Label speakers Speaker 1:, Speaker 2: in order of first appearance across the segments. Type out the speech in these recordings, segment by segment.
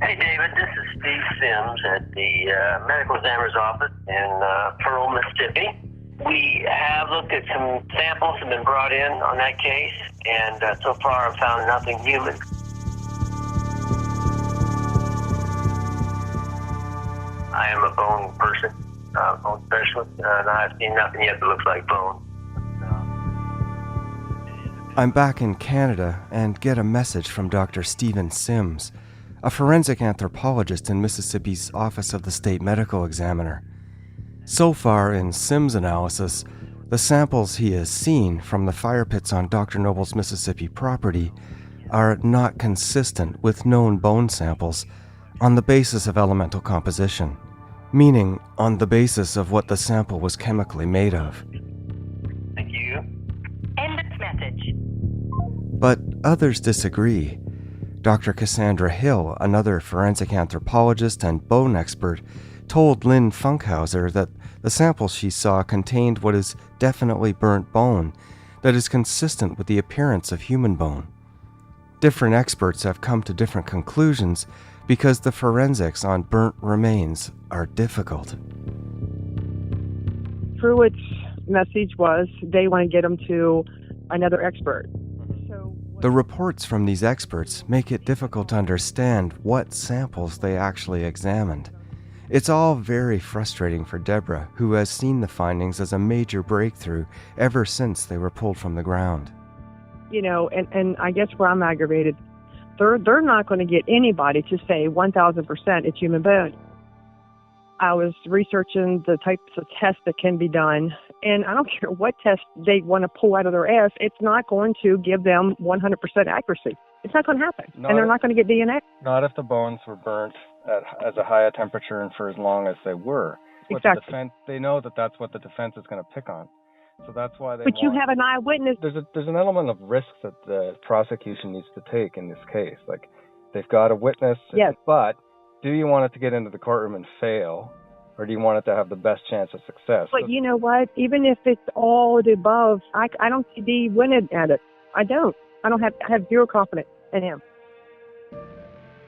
Speaker 1: Hey, David, this is Steve Sims at the medical examiner's office in Pearl, Mississippi. We have looked at some samples that have been brought in on that case, and so far I've found nothing human. I am a bone person, bone specialist, and I've seen nothing yet that looks like bone.
Speaker 2: I'm back in Canada and get a message from Dr. Stephen Sims, a forensic anthropologist in Mississippi's Office of the State Medical Examiner. So far in Sims' analysis, the samples he has seen from the fire pits on Dr. Noble's Mississippi property are not consistent with known bone samples on the basis of elemental composition, meaning on the basis of what the sample was chemically made of.
Speaker 1: Thank you.
Speaker 3: End of message.
Speaker 2: But others disagree. Dr. Cassandra Hill, another forensic anthropologist and bone expert, told Lynn Funkhauser that the samples she saw contained what is definitely burnt bone that is consistent with the appearance of human bone. Different experts have come to different conclusions because the forensics on burnt remains are difficult.
Speaker 4: Pruitt's message was they want to get them to another expert.
Speaker 2: The reports from these experts make it difficult to understand what samples they actually examined. It's all very frustrating for Debra, who has seen the findings as a major breakthrough ever since they were pulled from the ground.
Speaker 4: You know, and I guess where I'm aggravated, they're not going to get anybody to say 1,000% it's human bone. I was researching the types of tests that can be done, and I don't care what test they want to pull out of their ass, it's not going to give them 100% accuracy. It's not going to happen, and they're not going to get DNA.
Speaker 5: Not if the bones were burnt at as a high temperature and for as long as they were.
Speaker 4: Exactly.
Speaker 5: They know that that's what the defense is going to pick on. So that's why they
Speaker 4: But you have an eyewitness.
Speaker 5: There's an element of risk that the prosecution needs to take in this case. Like, they've got a witness,
Speaker 4: yes.
Speaker 5: But do you want it to get into the courtroom and fail, or do you want it to have the best chance of success?
Speaker 4: But you know what? Even if it's all the above, I don't see Dee winning at it. I have zero confidence in him.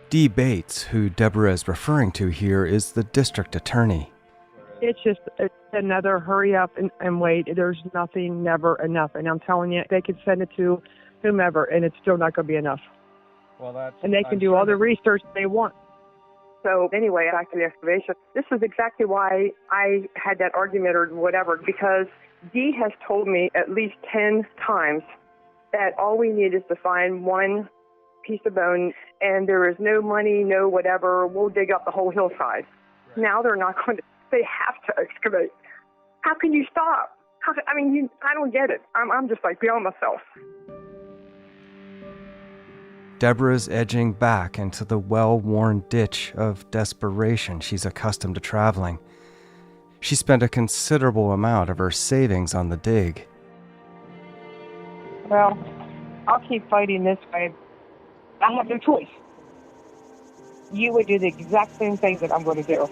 Speaker 2: Dee Bates, who Debra is referring to here, is the district attorney.
Speaker 4: It's another hurry up and wait. There's nothing, never enough. And I'm telling you, they could send it to whomever, and it's still not going to be enough. And they can do all the research they want. So anyway, back to the excavation. This is exactly why I had that argument or whatever, because Dee has told me at least 10 times that all we need is to find one piece of bone, and there is no money, no whatever. We'll dig up the whole hillside. Right. Now they're not going to. They have to excavate. How can you stop? I don't get it. I'm just like beyond myself.
Speaker 2: Debra's edging back into the well-worn ditch of desperation she's accustomed to traveling. She spent a considerable amount of her savings on the dig.
Speaker 4: Well, I'll keep fighting this way. I have no choice. You would do the exact same thing that I'm going to do.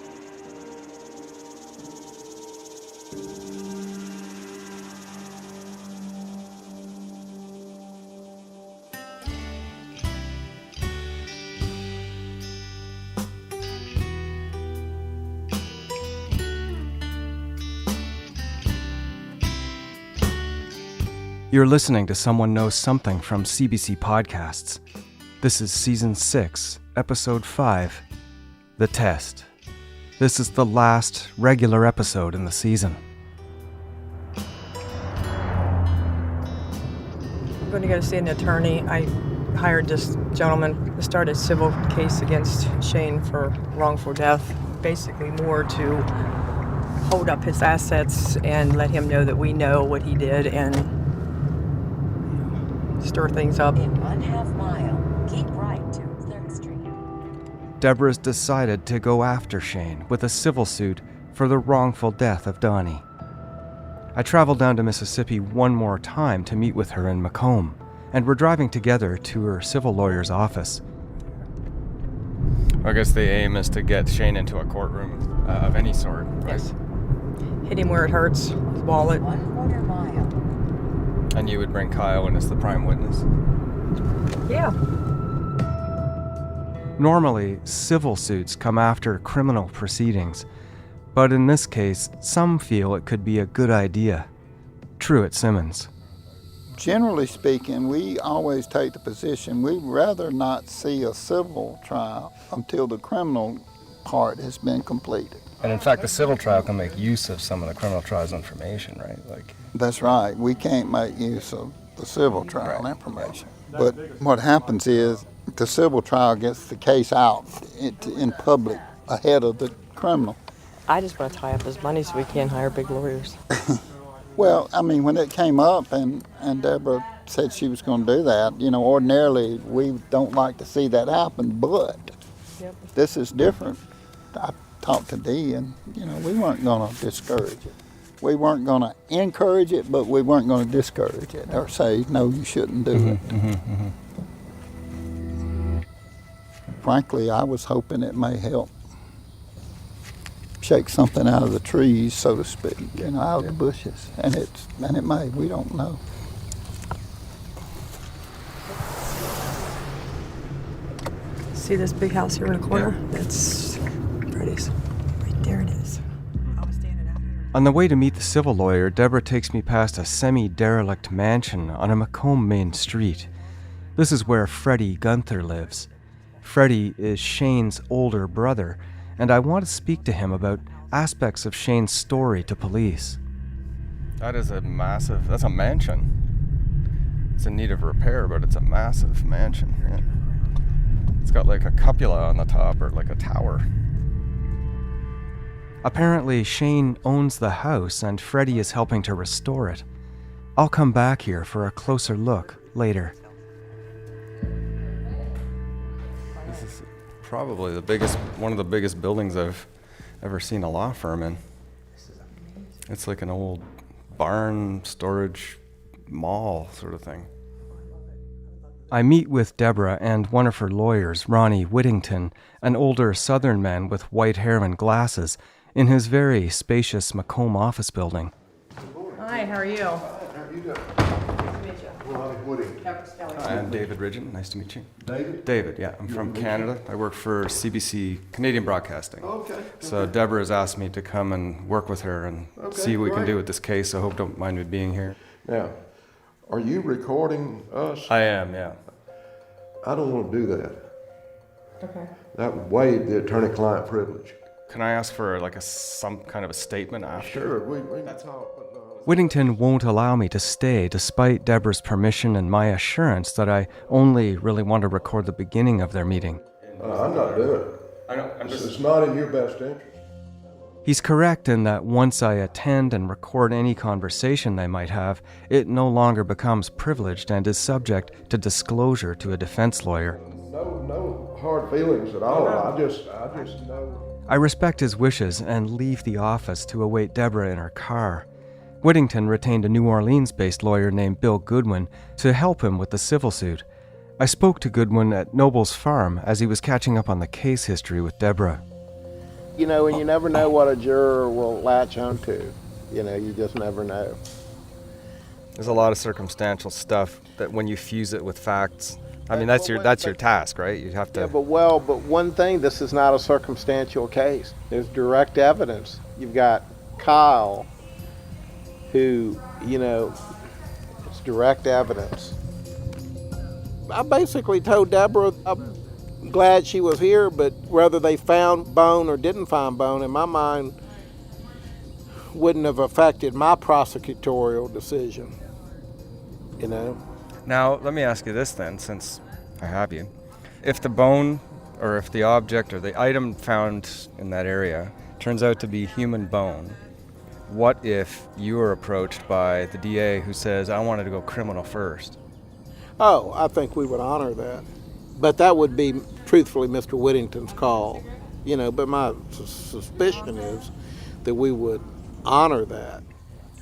Speaker 2: You're listening to Someone Knows Something from CBC Podcasts. This is Season 6, Episode 5, The Test. This is the last regular episode in the season.
Speaker 6: I'm going to go see an attorney. I hired this gentleman to start a civil case against Shane for wrongful death, basically more to hold up his assets and let him know that we know what he did and stir things up.
Speaker 3: In 1/2 mile, keep right to 3rd Street.
Speaker 2: Debra's decided to go after Shane with a civil suit for the wrongful death of Donnie. I traveled down to Mississippi one more time to meet with her in Macomb, and we're driving together to her civil lawyer's office.
Speaker 5: I guess the aim is to get Shane into a courtroom of any sort, right?
Speaker 6: Yes. Hit him where it hurts, his wallet.
Speaker 3: 1/4 mile.
Speaker 5: And you would bring Kyle in as the prime witness?
Speaker 6: Yeah.
Speaker 2: Normally, civil suits come after criminal proceedings, but in this case, some feel it could be a good idea. True at Simmons.
Speaker 7: Generally speaking, we always take the position we'd rather not see a civil trial until the criminal part has been completed.
Speaker 5: And in fact, the civil trial can make use of some of the criminal trial's information, right?
Speaker 7: That's right. We can't make use of the civil trial information. But what happens is the civil trial gets the case out in public ahead of the criminal.
Speaker 6: I just want to tie up his money so we can hire big lawyers.
Speaker 7: Well, I mean, when it came up and Debra said she was going to do that, ordinarily we don't like to see that happen, but this is different. I talked to Dee and, we weren't going to discourage it. We weren't going to encourage it, but we weren't going to discourage it or say, no, you shouldn't do it. Frankly, I was hoping it may help shake something out of the trees, so to speak, out of the bushes. And it may, we don't know.
Speaker 6: See this big house here in the corner? That's Freddie's. Right there it is. I was standing out here.
Speaker 2: On the way to meet the civil lawyer, Debra takes me past a semi-derelict mansion on a Macomb main street. This is where Freddie Gunther lives. Freddie is Shane's older brother, and I want to speak to him about aspects of Shane's story to police.
Speaker 5: That's a mansion. It's in need of repair, but it's a massive mansion. Yeah. It's got like a cupola on the top, or like a tower.
Speaker 2: Apparently, Shane owns the house, and Freddie is helping to restore it. I'll come back here for a closer look later.
Speaker 5: This is probably one of the biggest buildings I've ever seen a law firm in. It's like an old barn storage mall sort of thing.
Speaker 2: I meet with Debra and one of her lawyers, Ronnie Whittington, an older Southern man with white hair and glasses, in his very spacious Macomb office building.
Speaker 6: Hi, how are you?
Speaker 8: How are you doing? Nice to meet you.
Speaker 5: Hi, I'm David Ridgen. Nice to meet you.
Speaker 8: David?
Speaker 5: David, yeah. I'm from Canada. I work for CBC Canadian Broadcasting.
Speaker 8: Okay.
Speaker 5: So Debra has asked me to come and work with her and see what we can do with this case. I hope don't mind me being here.
Speaker 8: Now, are you recording us?
Speaker 5: I am, yeah.
Speaker 8: I don't want to do that.
Speaker 6: Okay.
Speaker 8: That would waive the attorney-client privilege.
Speaker 5: Can I ask for some kind of a statement after?
Speaker 8: Sure, we can talk, but no.
Speaker 2: Whittington won't allow me to stay despite Debra's permission and my assurance that I only really want to record the beginning of their meeting.
Speaker 8: I'm not doing it.
Speaker 5: I know.
Speaker 8: It's not in your best interest.
Speaker 2: He's correct in that once I attend and record any conversation they might have, it no longer becomes privileged and is subject to disclosure to a defense lawyer.
Speaker 8: No hard feelings at all. I just know.
Speaker 2: I respect his wishes and leave the office to await Debra in her car. Whittington retained a New Orleans-based lawyer named Bill Goodwin to help him with the civil suit. I spoke to Goodwin at Noble's farm as he was catching up on the case history with Debra.
Speaker 9: And you never know what a juror will latch onto. You just never know.
Speaker 5: There's a lot of circumstantial stuff that when you fuse it with facts, I mean, that's your task, right? You have to.
Speaker 9: Yeah, but one thing, this is not a circumstantial case. There's direct evidence. You've got Kyle, who, it's direct evidence. I basically told Debra, I'm glad she was here, but whether they found bone or didn't find bone, in my mind, wouldn't have affected my prosecutorial decision,
Speaker 5: Now, let me ask you this then, since I have you. If the bone, or if the object, or the item found in that area turns out to be human bone, what if you were approached by the DA who says, I wanted to go criminal first?
Speaker 9: Oh, I think we would honor that. But that would be, truthfully, Mr. Whittington's call. But my suspicion is that we would honor that.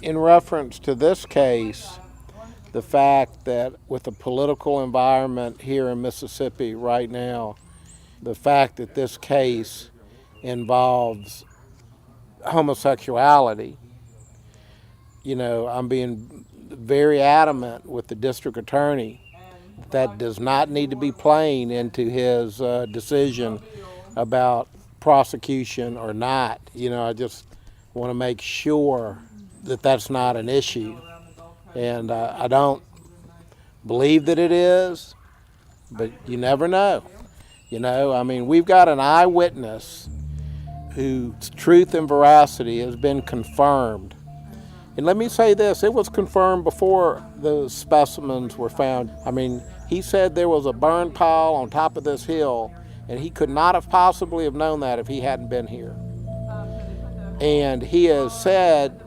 Speaker 9: In reference to this case, the fact that with the political environment here in Mississippi right now, the fact that this case involves homosexuality, I'm being very adamant with the district attorney That does not need to be playing into his decision about prosecution or not. I just want to make sure that that's not an issue. And I don't believe that it is, but you never know. We've got an eyewitness whose truth and veracity has been confirmed. And let me say this, it was confirmed before the specimens were found. He said there was a burn pile on top of this hill, and he could not have possibly have known that if he hadn't been here. And he has said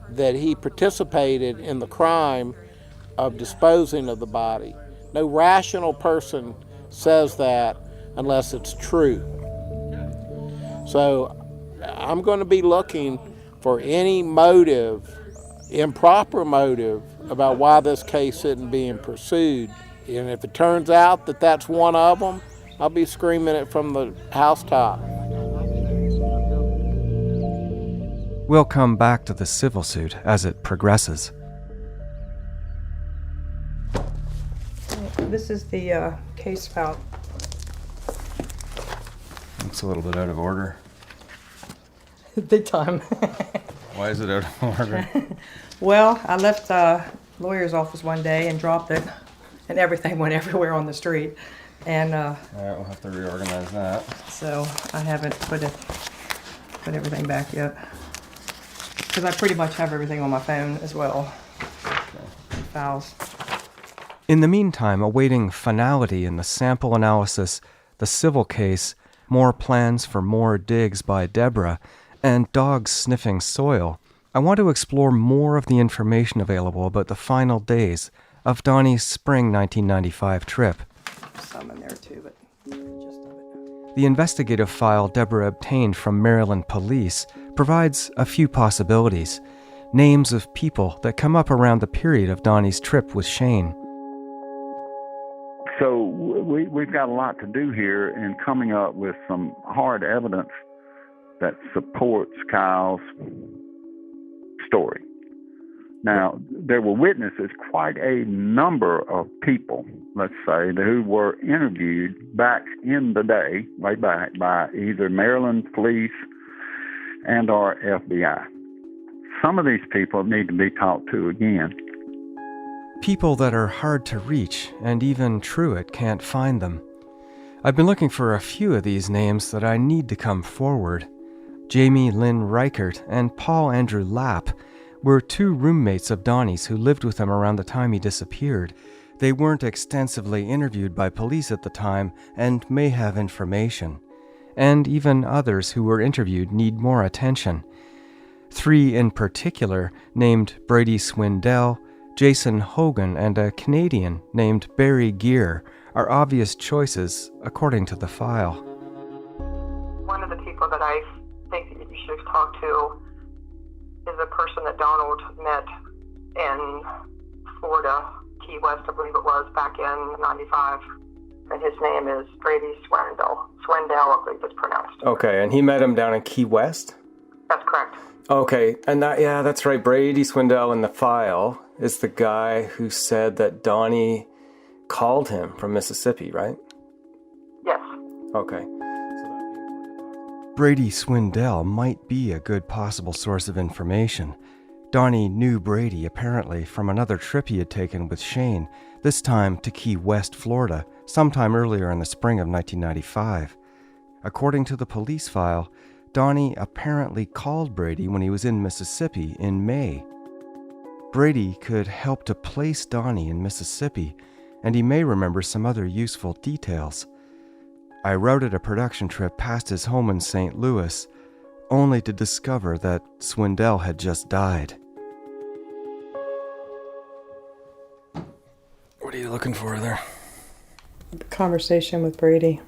Speaker 9: that he participated in the crime of disposing of the body. No rational person says that unless it's true. So I'm going to be looking for any motive, improper motive, about why this case isn't being pursued. And if it turns out that that's one of them, I'll be screaming it from the housetop.
Speaker 2: We'll come back to the civil suit as it progresses.
Speaker 6: This is the case file.
Speaker 5: It's a little bit out of order.
Speaker 6: Big time.
Speaker 5: Why is it out of order?
Speaker 6: Well, I left the lawyer's office one day and dropped it, and everything went everywhere on the street. And
Speaker 5: all right, we'll have to reorganize that.
Speaker 6: So I haven't put everything back yet, because I pretty much have everything on my phone as well. Okay. Files.
Speaker 2: In the meantime, awaiting finality in the sample analysis, the civil case, more plans for more digs by Debra, and dogs sniffing soil, I want to explore more of the information available about the final days of Donnie's spring 1995 trip.
Speaker 6: Some in there too, but just of it.
Speaker 2: The investigative file Debra obtained from Maryland police provides a few possibilities, names of people that come up around the period of Donnie's trip with Shane.
Speaker 10: So we've got a lot to do here in coming up with some hard evidence that supports Kyle's story. Now, there were witnesses, quite a number of people, let's say, who were interviewed back in the day, way back, by either Maryland police and or FBI. Some of these people need to be talked to again.
Speaker 2: People that are hard to reach, and even Truett can't find them. I've been looking for a few of these names that I need to come forward. Jamie Lynn Reichert and Paul Andrew Lapp were two roommates of Donnie's who lived with him around the time he disappeared. They weren't extensively interviewed by police at the time and may have information. And even others who were interviewed need more attention. Three in particular, named Brady Swindell, Jason Hogan, and a Canadian named Barry Gear, are obvious choices according to the file.
Speaker 6: One of the people that I think that you should talk to is a person that Donald met in Florida, Key West, I believe it was, back in '95. And his name is Brady Swindell. Swindell, I believe it's pronounced.
Speaker 2: Okay, and he met him down in Key West?
Speaker 6: That's correct.
Speaker 2: Okay, and that's right. Brady Swindell in the file is the guy who said that Donnie called him from Mississippi, right?
Speaker 6: Yes.
Speaker 2: Okay. Brady Swindell might be a good possible source of information. Donnie knew Brady, apparently, from another trip he had taken with Shane, this time to Key West, Florida, sometime earlier in the spring of 1995. According to the police file, Donnie apparently called Brady when he was in Mississippi in May. Brady could help to place Donnie in Mississippi, and he may remember some other useful details. I routed a production trip past his home in St. Louis, only to discover that Swindell had just died. What are you looking for there?
Speaker 6: Conversation with Brady.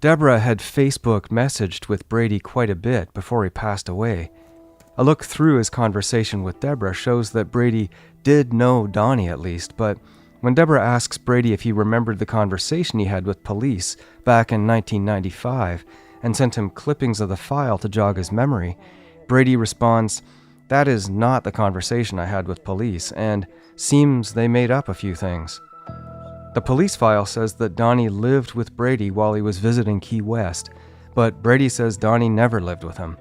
Speaker 2: Debra had Facebook messaged with Brady quite a bit before he passed away. A look through his conversation with Debra shows that Brady did know Donnie at least, but when Debra asks Brady if he remembered the conversation he had with police back in 1995 and sent him clippings of the file to jog his memory, Brady responds, That is not the conversation I had with police, and seems they made up a few things. The police file says that Donnie lived with Brady while he was visiting Key West, but Brady says Donnie never lived with him.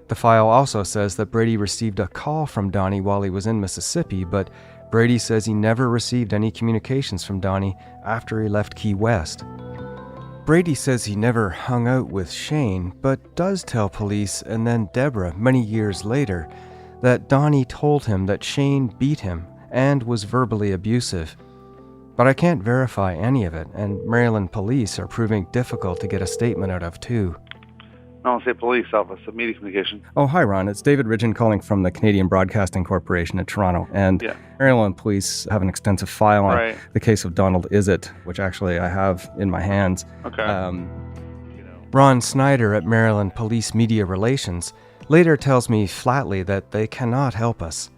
Speaker 2: The file also says that Brady received a call from Donnie while he was in Mississippi, but Brady says he never received any communications from Donnie after he left Key West. Brady says he never hung out with Shane, but does tell police and then Debra many years later that Donnie told him that Shane beat him and was verbally abusive. But I can't verify any of it, and Maryland police are proving difficult to get a statement out of too.
Speaker 11: No, say police office, media communication.
Speaker 2: Oh, hi Ron, it's David Ridgen calling from the Canadian Broadcasting Corporation in Toronto, and Maryland police have an extensive file on the case of Donald Izzett, which actually I have in my hands.
Speaker 11: Okay.
Speaker 2: Ron Snyder at Maryland Police Media Relations later tells me flatly that they cannot help us.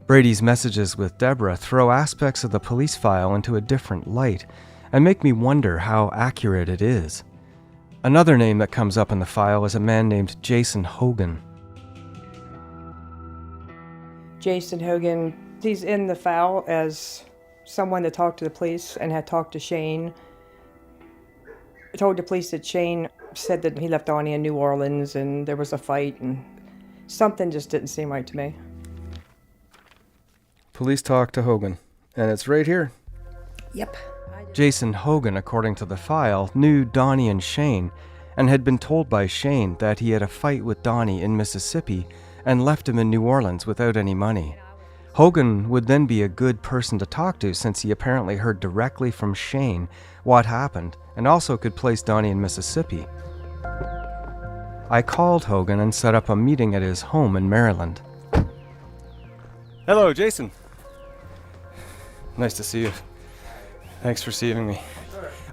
Speaker 2: Brady's messages with Debra throw aspects of the police file into a different light and make me wonder how accurate it is. Another name that comes up in the file is a man named Jason Hogan.
Speaker 6: Jason Hogan, he's in the file as someone that talked to the police and had talked to Shane. I told the police that Shane said that he left Donnie in New Orleans and there was a fight and something just didn't seem right to me.
Speaker 2: Police talked to Hogan, and it's right here.
Speaker 6: Yep.
Speaker 2: Jason Hogan, according to the file, knew Donnie and Shane and had been told by Shane that he had a fight with Donnie in Mississippi and left him in New Orleans without any money. Hogan would then be a good person to talk to since he apparently heard directly from Shane what happened and also could place Donnie in Mississippi. I called Hogan and set up a meeting at his home in Maryland. Hello, Jason. Nice to see you. Thanks for receiving me.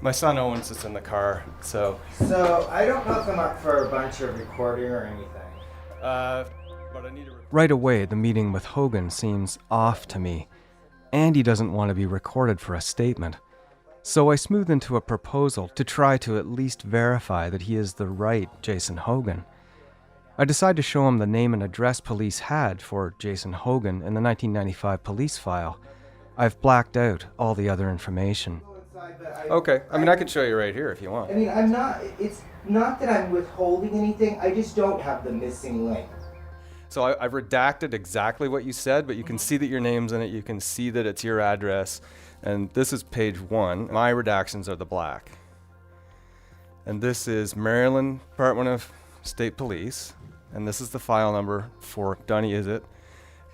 Speaker 2: My son Owen sits in the car, so...
Speaker 12: So, I don't know if I'm up for a bunch of recording or anything.
Speaker 2: But I need to... Right away, the meeting with Hogan seems off to me, and he doesn't want to be recorded for a statement. So I smooth into a proposal to try to at least verify that he is the right Jason Hogan. I decide to show him the name and address police had for Jason Hogan in the 1995 police file. I've blacked out all the other information. Okay, I mean, I can show you right here if you want.
Speaker 12: I mean, it's not that I'm withholding anything, I just don't have the missing link.
Speaker 2: So I've redacted exactly what you said, but you can see that your name's in it, you can see that it's your address, and this is page 1. My redactions are the black. And this is Maryland Department of State Police, and this is the file number for Donnie Izzett,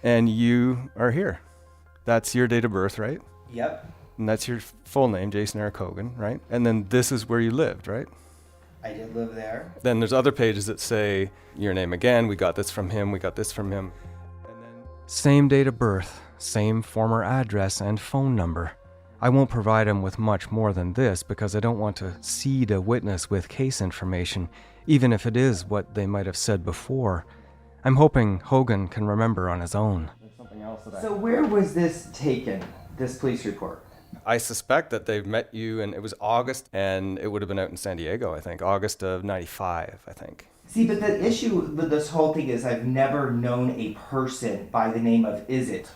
Speaker 2: and you are here. That's your date of birth, right?
Speaker 12: Yep.
Speaker 2: And that's your full name, Jason Eric Hogan, right? And then this is where you lived, right?
Speaker 12: I did live there.
Speaker 2: Then there's other pages that say your name again, we got this from him, we got this from him. And then same date of birth, same former address and phone number. I won't provide him with much more than this because I don't want to seed a witness with case information, even if it is what they might have said before. I'm hoping Hogan can remember on his own.
Speaker 12: So where was this taken, this police report?
Speaker 2: I suspect that they've met you, and it was August, and it would have been out in San Diego, I think. August of 95, I think.
Speaker 12: See, but the issue with this whole thing is I've never known a person by the name of Izzett.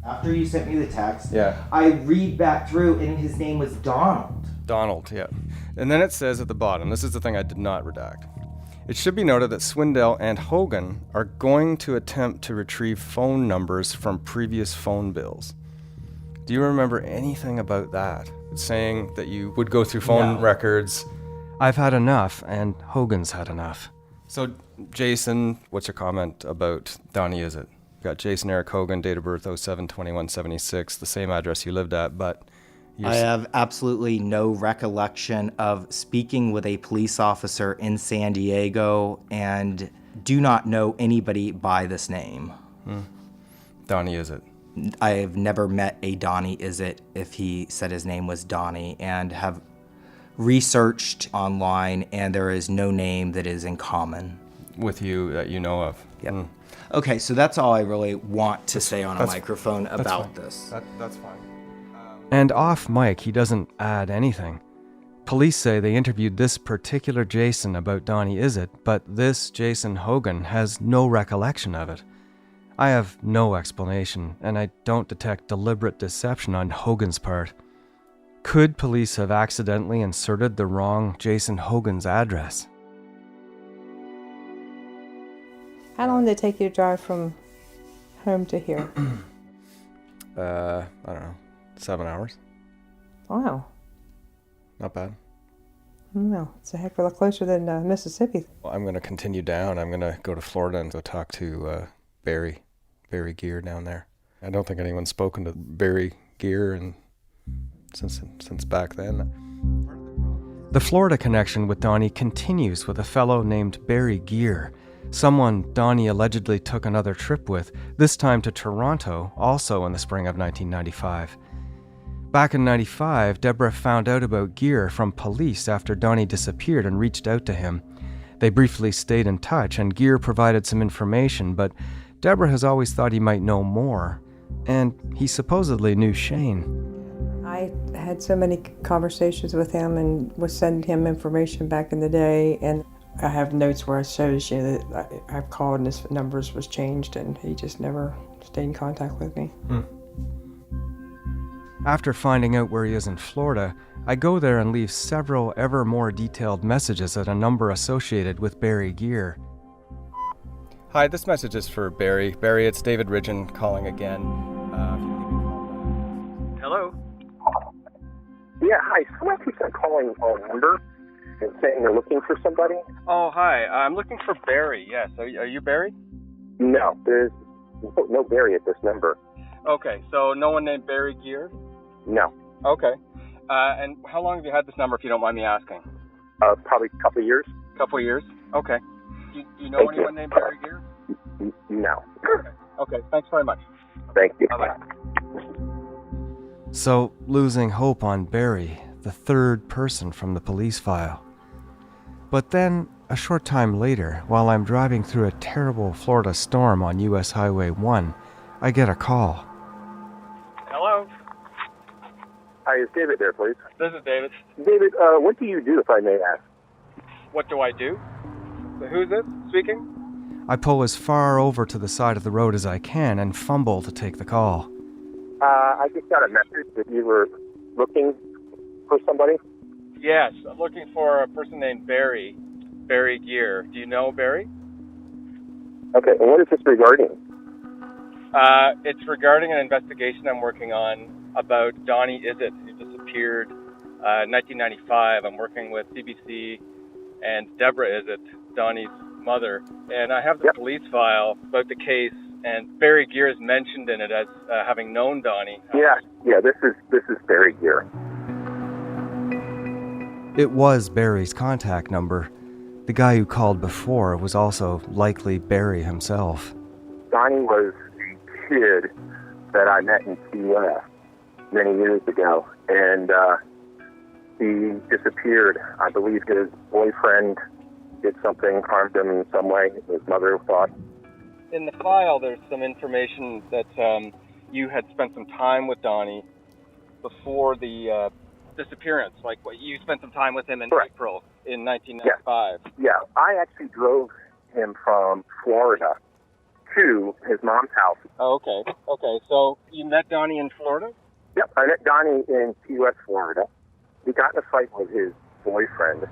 Speaker 12: After you sent me the text, I read back through, and his name was Donald.
Speaker 2: Donald, yeah. And then it says at the bottom, this is the thing I did not redact. It should be noted that Swindell and Hogan are going to attempt to retrieve phone numbers from previous phone bills. Do you remember anything about that? Saying that you would go through phone records. I've had enough, and Hogan's had enough. So, Jason, what's your comment about Donnie Izzett? Got Jason Eric Hogan, date of birth 07/21/76, the same address you lived at, but...
Speaker 12: I have absolutely no recollection of speaking with a police officer in San Diego and do not know anybody by this name.
Speaker 2: Donnie Izzett.
Speaker 12: I have never met a Donnie Izzett if he said his name was Donnie, and have researched online, and there is no name that is in common
Speaker 2: with you that you know of.
Speaker 12: Yep. Okay, so that's all I really want to say on a microphone about this.
Speaker 2: That's fine. And off mic, he doesn't add anything. Police say they interviewed this particular Jason about Donnie Izzett, but this Jason Hogan has no recollection of it. I have no explanation, and I don't detect deliberate deception on Hogan's part. Could police have accidentally inserted the wrong Jason Hogan's address?
Speaker 6: How long did it take you to drive from home to here?
Speaker 5: I don't know, 7 hours.
Speaker 6: Wow.
Speaker 5: Not bad.
Speaker 6: No, it's a heck of a lot closer than Mississippi.
Speaker 5: Well, I'm going to continue down. I'm going to go to Florida and go talk to Barry Gear down there. I don't think anyone's spoken to Barry Gear and since back then.
Speaker 2: The Florida connection with Donnie continues with a fellow named Barry Gear, someone Donnie allegedly took another trip with, this time to Toronto, also in the spring of 1995. Back in 95, Debra found out about Gear from police after Donnie disappeared and reached out to him. They briefly stayed in touch, and Gear provided some information, but Debra has always thought he might know more, and he supposedly knew Shane.
Speaker 6: I had so many conversations with him and was sending him information back in the day, and I have notes where it shows you that I've called and his numbers was changed, and he just never stayed in contact with me.
Speaker 2: After finding out where he is in Florida, I go there and leave several ever more detailed messages at a number associated with Barry Gear.
Speaker 5: Hi, this message is for Barry. Barry, it's David Ridgen calling again. Hello?
Speaker 13: Yeah, hi. Someone keeps on calling our number and saying they're looking for somebody.
Speaker 5: Oh, hi. I'm looking for Barry. Yes. Are you Barry?
Speaker 13: No, there's no Barry at this number.
Speaker 5: Okay, so no one named Barry Gear?
Speaker 13: No.
Speaker 5: Okay. And how long have you had this number, if you don't mind me asking?
Speaker 13: Probably a couple of years.
Speaker 5: Couple of years? Okay. You know anyone named Barry Gear?
Speaker 13: No.
Speaker 5: Okay, thanks very much.
Speaker 13: Thank you.
Speaker 5: Bye-bye.
Speaker 2: So, losing hope on Barry, the third person from the police file. But then, a short time later, while I'm driving through a terrible Florida storm on US Highway 1, I get a call.
Speaker 5: Hello?
Speaker 13: Hi, is David there, please?
Speaker 5: This is David.
Speaker 13: David, what do you do, if I may ask?
Speaker 5: What do I do? Who's this speaking?
Speaker 2: I pull as far over to the side of the road as I can and fumble to take the call.
Speaker 13: I just got a message that you were looking for somebody.
Speaker 5: Yes, I'm looking for a person named Barry Gear. Do you know Barry?
Speaker 13: Okay, and what is this regarding?
Speaker 5: It's regarding an investigation I'm working on about Donnie Izzet, who disappeared in 1995. I'm working with CBC and Debra Izzet, Donnie's mother, and I have the police file about the case, and Barry Gear is mentioned in it as having known Donnie.
Speaker 13: Yeah, this is Barry Gear.
Speaker 2: It was Barry's contact number. The guy who called before was also likely Barry himself.
Speaker 13: Donnie was a kid that I met in Key West many years ago, and he disappeared. I believe his boyfriend did something, harmed him in some way, his mother thought.
Speaker 5: In the file, there's some information that you had spent some time with Donnie before the disappearance. Like, you spent some time with him in April in 1995.
Speaker 13: Yeah, I actually drove him from Florida to his mom's house.
Speaker 5: Oh, okay. So you met Donnie in Florida?
Speaker 13: Yep, I met Donnie in Key West, Florida. He got in a fight with his boyfriend.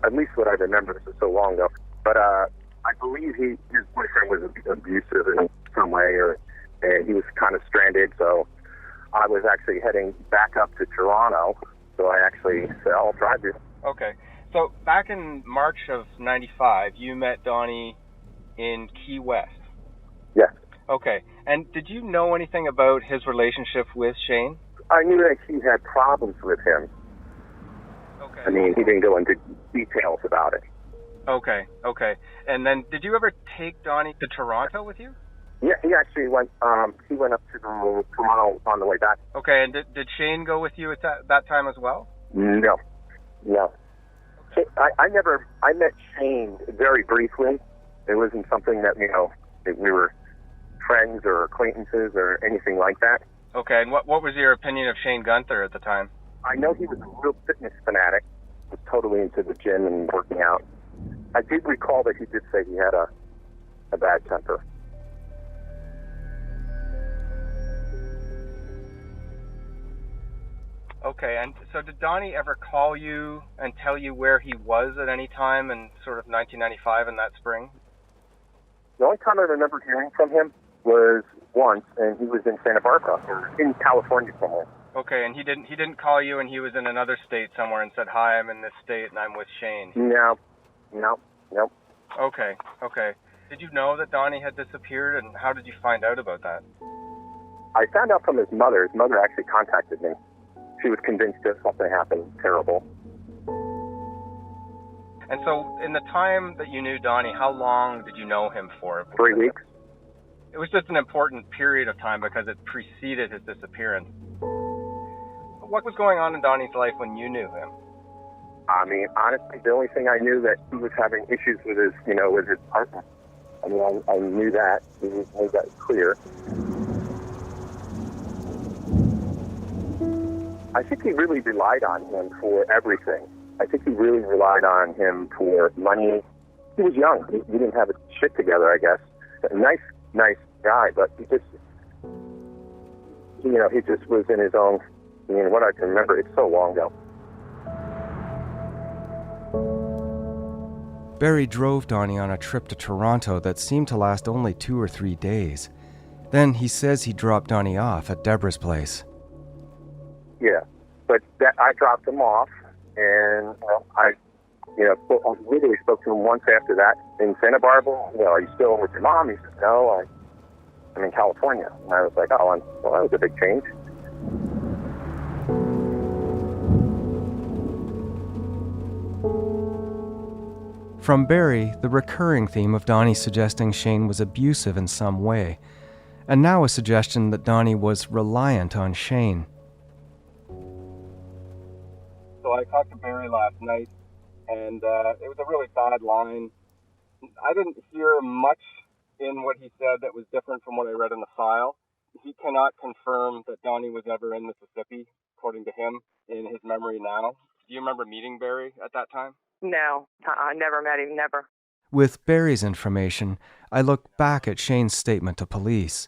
Speaker 13: At least what I remember, this is so long ago. But I believe his boyfriend was abusive in some way, and he was kind of stranded. So I was actually heading back up to Toronto. So I actually said, I'll drive you.
Speaker 5: Okay. So back in March of 95, you met Donnie in Key West.
Speaker 13: Yes.
Speaker 5: Okay. And did you know anything about his relationship with Shane?
Speaker 13: I knew that he had problems with him.
Speaker 5: Okay.
Speaker 13: I mean, he didn't go into details about it.
Speaker 5: Okay. And then, did you ever take Donnie to Toronto with you?
Speaker 13: Yeah, he actually went. He went up to Toronto on the way back.
Speaker 5: Okay, and did Shane go with you at that time as well?
Speaker 13: No. Okay. I met Shane very briefly. It wasn't something that that we were friends or acquaintances or anything like that.
Speaker 5: Okay, and what was your opinion of Shane Gunther at the time?
Speaker 13: I know he was a real fitness fanatic. Was totally into the gym and working out. I did recall that he did say he had a a bad temper.
Speaker 5: Okay, and so did Donnie ever call you and tell you where he was at any time in sort of 1995 in that spring?
Speaker 13: The only time I remember hearing from him was once, and he was in Santa Barbara, or in California somewhere.
Speaker 5: Okay, and he didn't call you, and he was in another state somewhere and said, "Hi, I'm in this state and I'm with Shane."
Speaker 13: No.
Speaker 5: Okay. Did you know that Donnie had disappeared, and how did you find out about that?
Speaker 13: I found out from his mother. His mother actually contacted me. She was convinced that something happened terrible.
Speaker 5: And so, in the time that you knew Donnie, how long did you know him for?
Speaker 13: 3 weeks.
Speaker 5: It was just an important period of time because it preceded his disappearance. What was going on in Donnie's life when you knew him?
Speaker 13: I mean, honestly, the only thing I knew that he was having issues with his, with his partner. I mean, I knew that. He made that clear. I think he really relied on him for everything. I think he really relied on him for money. He was young. He didn't have his shit together, I guess. A nice guy, but he just, he just was in his own, what I can remember, it's so long ago.
Speaker 2: Barry drove Donnie on a trip to Toronto that seemed to last only 2 or 3 days. Then he says he dropped Donnie off at Debra's place.
Speaker 13: Yeah, but I dropped him off, and I literally spoke to him once after that in Santa Barbara. Are you still with your mom? He said, no, I'm in California. And I was like, well, that was a big change.
Speaker 2: From Barry, the recurring theme of Donnie suggesting Shane was abusive in some way, and now a suggestion that Donnie was reliant on Shane.
Speaker 5: So I talked to Barry last night, and it was a really bad line. I didn't hear much in what he said that was different from what I read in the file. He cannot confirm that Donnie was ever in Mississippi, according to him, in his memory now. Do you remember meeting Barry at that time?
Speaker 4: No, I never met him, never.
Speaker 2: With Barry's information, I look back at Shane's statement to police.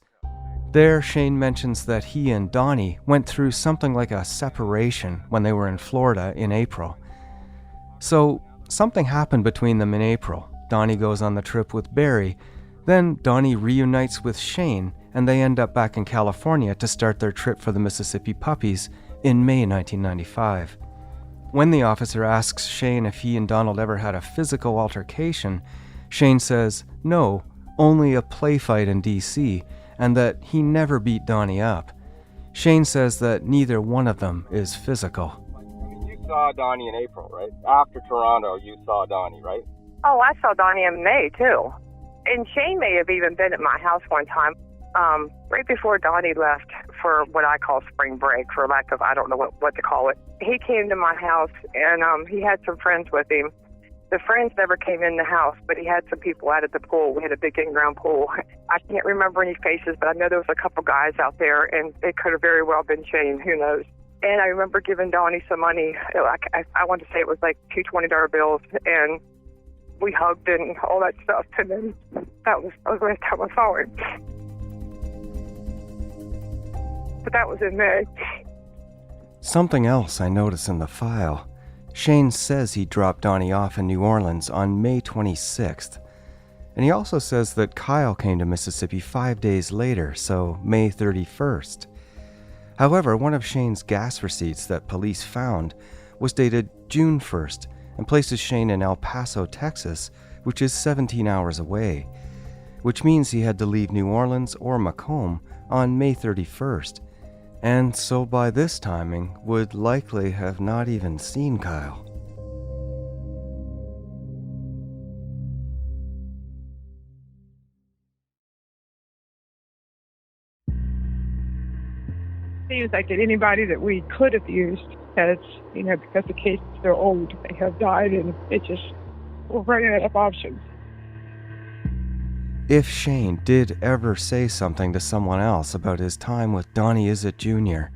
Speaker 2: There, Shane mentions that he and Donnie went through something like a separation when they were in Florida in April. So, something happened between them in April. Donnie goes on the trip with Barry. Then Donnie reunites with Shane, and they end up back in California to start their trip for the Mississippi puppies in May 1995. When the officer asks Shane if he and Donald ever had a physical altercation, Shane says no, only a play fight in D.C., and that he never beat Donnie up. Shane says that neither one of them is physical.
Speaker 5: You saw Donnie in April, right? After Toronto, you saw Donnie, right?
Speaker 4: Oh, I saw Donnie in May, too. And Shane may have even been at my house one time, right before Donnie left for what I call spring break, for lack of, I don't know what to call it. He came to my house, and he had some friends with him. The friends never came in the house, but he had some people out at the pool. We had a big in-ground pool. I can't remember any faces, but I know there was a couple guys out there, and it could have very well been Shane. Who knows? And I remember giving Donnie some money. I want to say it was like two $20 bills, and we hugged and all that stuff. And then that was the last time I saw him. But that was in May.
Speaker 2: Something else I notice in the file. Shane says he dropped Donnie off in New Orleans on May 26th. And he also says that Kyle came to Mississippi 5 days later, so May 31st. However, one of Shane's gas receipts that police found was dated June 1st and places Shane in El Paso, Texas, which is 17 hours away, which means he had to leave New Orleans or Macomb on May 31st. And so by this timing, would likely have not even seen Kyle.
Speaker 4: Seems like that anybody that we could have used has, because the cases are old, they have died, and we're running out of options.
Speaker 2: If Shane did ever say something to someone else about his time with Donnie Izzett Jr.,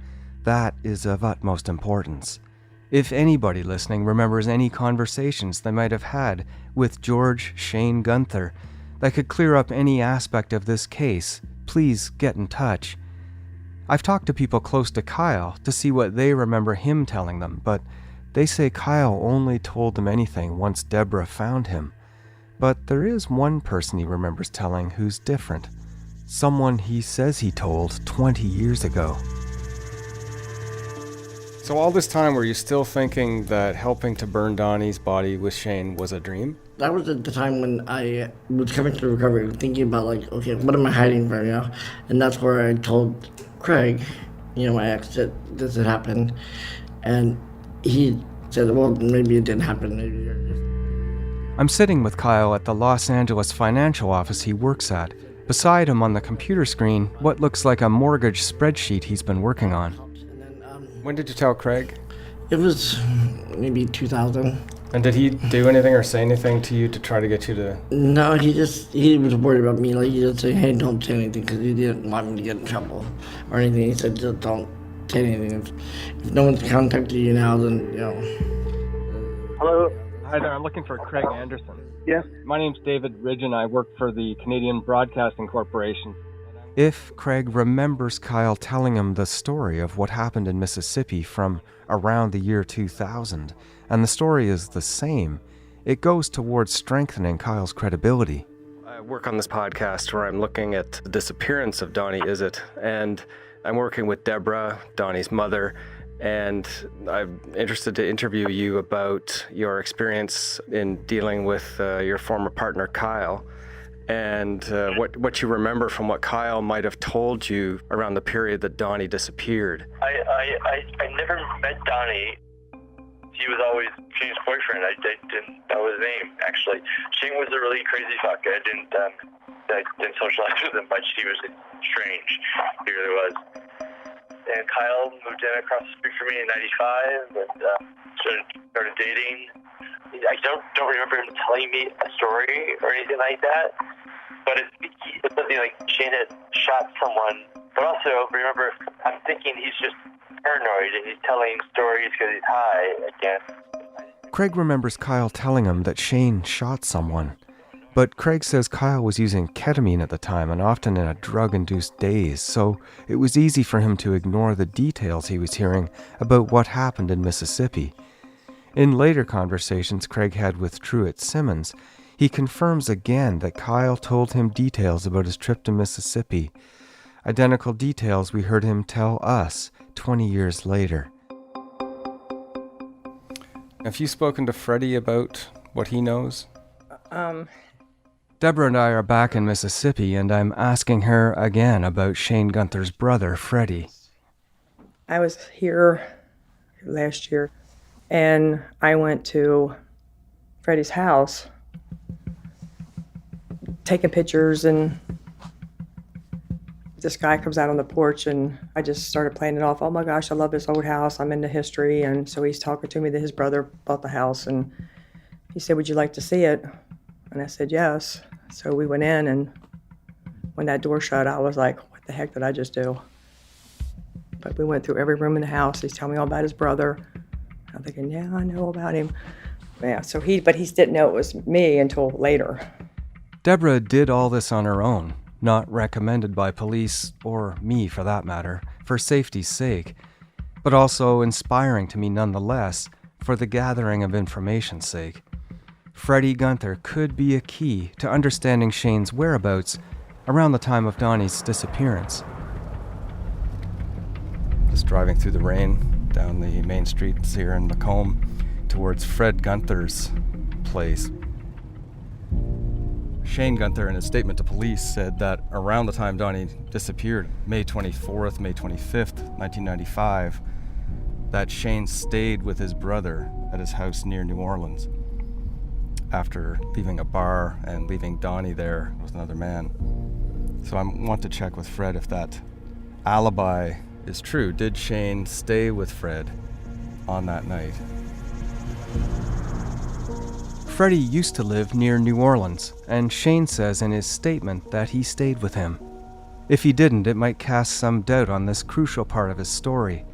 Speaker 2: that is of utmost importance. If anybody listening remembers any conversations they might have had with George Shane Gunther, that could clear up any aspect of this case, please get in touch. I've talked to people close to Kyle to see what they remember him telling them, but they say Kyle only told them anything once Debra found him. But there is one person he remembers telling who's different. Someone he says he told 20 years ago.
Speaker 5: So all this time, were you still thinking that helping to burn Donnie's body with Shane was a dream?
Speaker 14: That was at the time when I was coming through recovery, thinking about like, okay, what am I hiding from, you know? And that's where I told Craig, you know, my ex, that this had happened. And he said, well, maybe it didn't happen. Maybe you're just...
Speaker 2: I'm sitting with Kyle at the Los Angeles financial office he works at. Beside him on the computer screen, what looks like a mortgage spreadsheet he's been working on.
Speaker 5: When did you tell Craig?
Speaker 14: It was maybe 2000.
Speaker 5: And did he do anything or say anything to you to try to get you to...
Speaker 14: No, he was worried about me. Like, he just said, hey, don't say anything, because he didn't want me to get in trouble or anything. He said, just don't say anything. If no one's contacted you now, then, you know.
Speaker 15: Hello?
Speaker 5: Hi there, I'm looking for Craig Anderson.
Speaker 15: Yes?
Speaker 5: My name's David Ridgen. I work for the Canadian Broadcasting Corporation.
Speaker 2: If Craig remembers Kyle telling him the story of what happened in Mississippi from around the year 2000, and the story is the same, it goes towards strengthening Kyle's credibility.
Speaker 5: I work on this podcast where I'm looking at the disappearance of Donnie Izzet, and I'm working with Debra, Donnie's mother, and I'm interested to interview you about your experience in dealing with your former partner, Kyle, and what you remember from what Kyle might have told you around the period that Donnie disappeared.
Speaker 16: I never met Donnie. He was always Shane's boyfriend. I didn't know his name, actually. Shane was a really crazy fuck. I didn't socialize with him, but he was strange. He really was. And Kyle moved in across the street from me in '95 and started dating. I don't remember him telling me a story or anything like that, but it's something like Shane had shot someone. But also, remember, I'm thinking he's just paranoid and he's telling stories because he's high again.
Speaker 2: Craig remembers Kyle telling him that Shane shot someone, but Craig says Kyle was using ketamine at the time and often in a drug-induced daze, so it was easy for him to ignore the details he was hearing about what happened in Mississippi. In later conversations Craig had with Truett Simmons, he confirms again that Kyle told him details about his trip to Mississippi, identical details we heard him tell us 20 years later.
Speaker 5: Have you spoken to Freddie about what he knows?
Speaker 2: Debra and I are back in Mississippi, and I'm asking her again about Shane Gunther's brother, Freddie.
Speaker 6: I was here last year, and I went to Freddie's house, taking pictures, and this guy comes out on the porch, and I just started playing it off. Oh my gosh, I love this old house. I'm into history. And so he's talking to me that his brother bought the house, and he said, would you like to see it? And I said, yes. So we went in, and when that door shut, I was like, what the heck did I just do? But we went through every room in the house. He's telling me all about his brother. I'm thinking, yeah, I know about him. Yeah, so he didn't know it was me until later.
Speaker 2: Debra did all this on her own, not recommended by police, or me for that matter, for safety's sake, but also inspiring to me nonetheless, for the gathering of information's sake. Freddie Gunther could be a key to understanding Shane's whereabouts around the time of Donnie's disappearance.
Speaker 5: Just driving through the rain down the main streets here in Macomb towards Fred Gunther's place. Shane Gunther, in his statement to police, said that around the time Donnie disappeared, May 24th, May 25th, 1995, that Shane stayed with his brother at his house near New Orleans after leaving a bar and leaving Donnie there with another man. So I want to check with Fred if that alibi is true. Did Shane stay with Fred on that night?
Speaker 2: Freddie used to live near New Orleans, and Shane says in his statement that he stayed with him. If he didn't, it might cast some doubt on this crucial part of his story.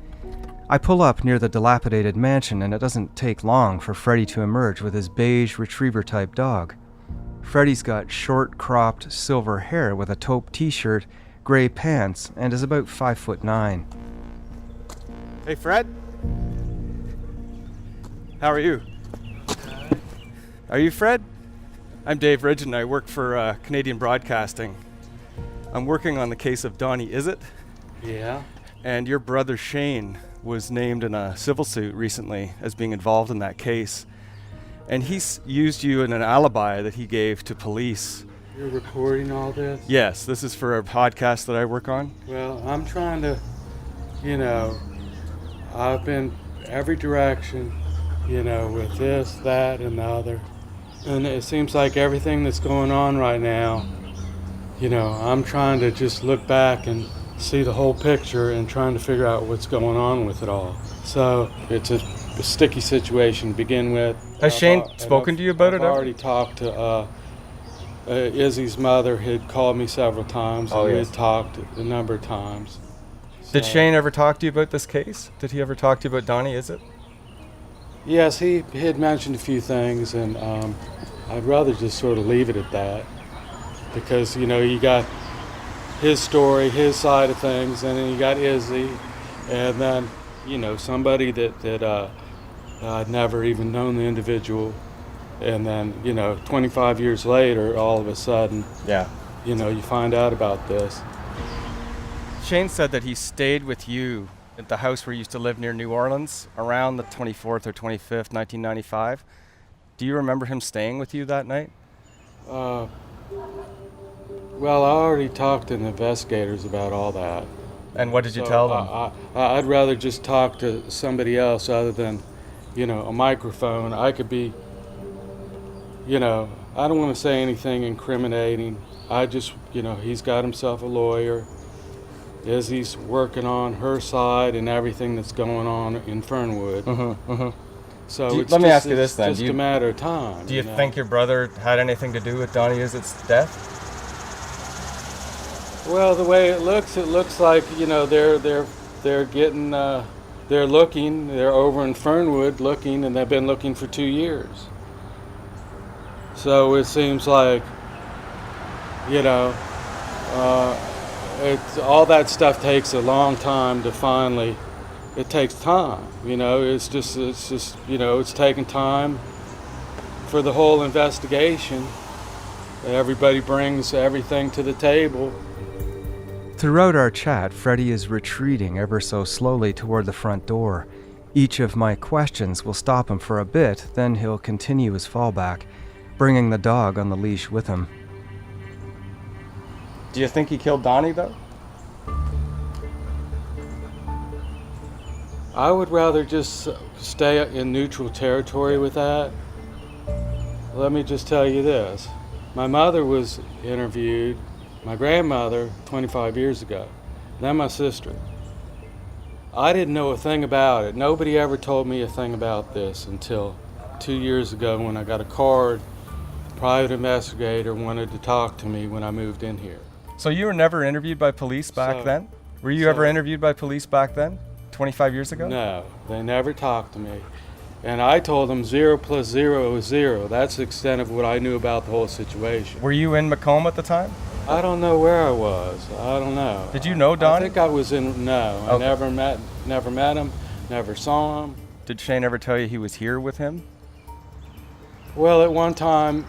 Speaker 2: I pull up near the dilapidated mansion, and it doesn't take long for Freddie to emerge with his beige retriever-type dog. Freddie's got short, cropped, silver hair with a taupe t-shirt, gray pants, and is about 5'9".
Speaker 5: Hey, Fred. How are you? Are you Fred? I'm David Ridgen. I work for Canadian Broadcasting. I'm working on the case of Donnie, is it?
Speaker 17: Yeah.
Speaker 5: And your brother Shane was named in a civil suit recently as being involved in that case. And he's used you in an alibi that he gave to police.
Speaker 17: You're recording all this?
Speaker 5: Yes, this is for a podcast that I work on.
Speaker 17: Well, I'm trying to, I've been every direction, with this, that, and the other. And it seems like everything that's going on right now, I'm trying to just look back and see the whole picture and trying to figure out what's going on with it all. So it's a sticky situation to begin with.
Speaker 5: Has Shane spoken to you about it?
Speaker 17: I've already talked to Izzy's mother. Had called me several times.
Speaker 5: Oh,
Speaker 17: and
Speaker 5: yes.
Speaker 17: we had talked a number of times.
Speaker 5: Did Shane ever talk to you about this case? Did he ever talk to you about Donnie, is it?
Speaker 17: Yes, he had mentioned a few things, and I'd rather just sort of leave it at that. Because, you got his story, his side of things, and then you got Izzy, and then, somebody that I'd never even known the individual, and then 25 years later, all of a sudden, you find out about this.
Speaker 5: Shane said that he stayed with you at the house where you used to live near New Orleans around the 24th or 25th, 1995. Do you remember him staying with you that night?
Speaker 17: Well, I already talked to the investigators about all that.
Speaker 5: And what did you tell them?
Speaker 17: I'd rather just talk to somebody else other than, a microphone. I could be, I don't want to say anything incriminating. I just, he's got himself a lawyer. Izzy's working on her side and everything that's going on in Fernwood. So
Speaker 5: let me ask you this then.
Speaker 17: It's just a matter of time.
Speaker 5: Do you think your brother had anything to do with Donnie Izzet's death?
Speaker 17: Well, the way it looks like they're getting they're looking. They're over in Fernwood looking, and they've been looking for 2 years. So it seems like it's all that stuff takes a long time to finally. It takes time, It's just it's taking time for the whole investigation. Everybody brings everything to the table.
Speaker 2: Throughout our chat, Freddie is retreating ever so slowly toward the front door. Each of my questions will stop him for a bit, then he'll continue his fallback, bringing the dog on the leash with him.
Speaker 5: Do you think he killed Donnie, though?
Speaker 17: I would rather just stay in neutral territory with that. Let me just tell you this. My mother was interviewed, my grandmother, 25 years ago, then my sister. I didn't know a thing about it. Nobody ever told me a thing about this until 2 years ago when I got a card. The private investigator wanted to talk to me when I moved in here.
Speaker 5: So you were never interviewed by police back then? Were you ever interviewed by police back then, 25 years ago?
Speaker 17: No, they never talked to me. And I told them 0 + 0 is 0. That's the extent of what I knew about the whole situation.
Speaker 5: Were you in Macomb at the time?
Speaker 17: I don't know where I was. I don't know.
Speaker 5: Did you know Donnie?
Speaker 17: I think I was in, no.
Speaker 5: Okay.
Speaker 17: I never met him, never saw him.
Speaker 5: Did Shane ever tell you he was here with him?
Speaker 17: Well, at one time